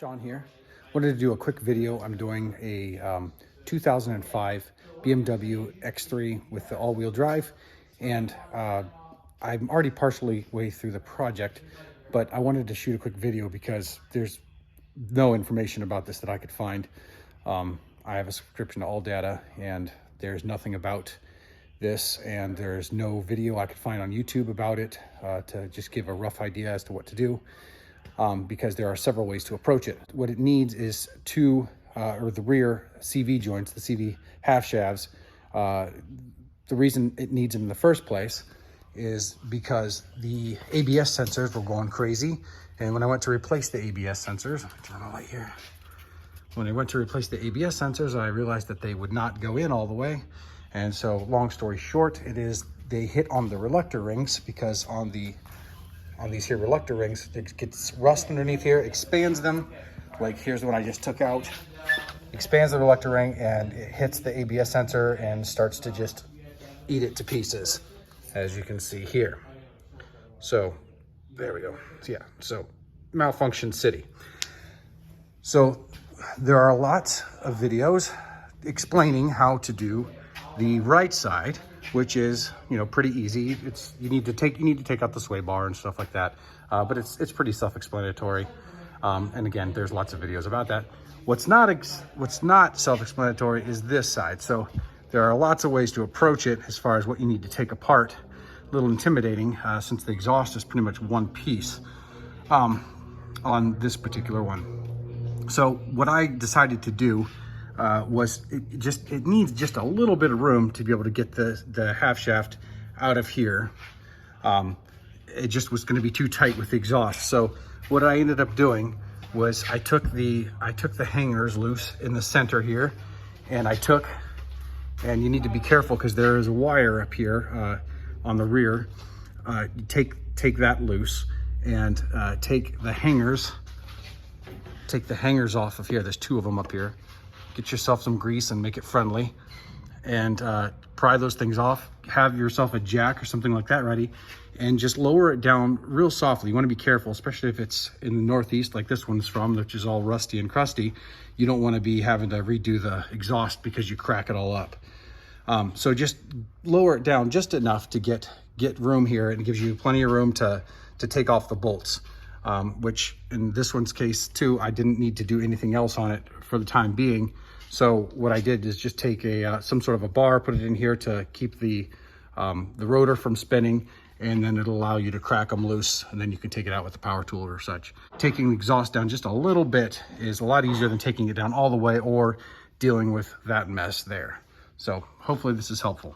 John here. Wanted to do a quick video. I'm doing a 2005 BMW X3 with the all-wheel drive, and I'm already partially way through the project, but I wanted to shoot a quick video because there's no information about this that I could find. I have a subscription to All Data, and there's nothing about this, and there's no video I could find on YouTube about it to just give a rough idea as to what to do. Because there are several ways to approach it. What it needs is the rear CV joints, the CV half shafts. The reason it needs them in the first place is because the ABS sensors were going crazy. And when I went to replace the ABS sensors, turn the light here. When I went to replace the ABS sensors, I realized that they would not go in all the way. And so long story short, they hit on the reluctor rings, because on these here reluctor rings, it gets rust underneath here, expands them. Like here's the one I just took out. Expands the reluctor ring and it hits the ABS sensor and starts to just eat it to pieces, as you can see here. So there we go. So yeah, so malfunction city. So there are lots of videos explaining how to do the right side, which is, you know, pretty easy. You need to take out the sway bar and stuff like that, but it's pretty self-explanatory. And again, there's lots of videos about that. What's not self-explanatory is this side. So there are lots of ways to approach it as far as what you need to take apart. A little intimidating, since the exhaust is pretty much one piece on this particular one. So what I decided to do was it needs just a little bit of room to be able to get the half shaft out of here. It just was going to be too tight with the exhaust. So what I ended up doing was I took the hangers loose in the center here, and and you need to be careful because there is a wire up here on the rear. You take that loose and take the hangers off of here. There's two of them up here. Get yourself some grease and make it friendly, and pry those things off. Have yourself a jack or something like that ready, and just lower it down real softly. You want to be careful, especially if it's in the Northeast like this one's from, which is all rusty and crusty. You don't want to be having to redo the exhaust because you crack it all up. So just lower it down just enough to get room here, and it gives you plenty of room to take off the bolts. Which in this one's case too, I didn't need to do anything else on it for the time being. So what I did is just take some sort of a bar, put it in here to keep the rotor from spinning, and then it'll allow you to crack them loose, and then you can take it out with a power tool or such. Taking the exhaust down just a little bit is a lot easier than taking it down all the way or dealing with that mess there. So hopefully this is helpful.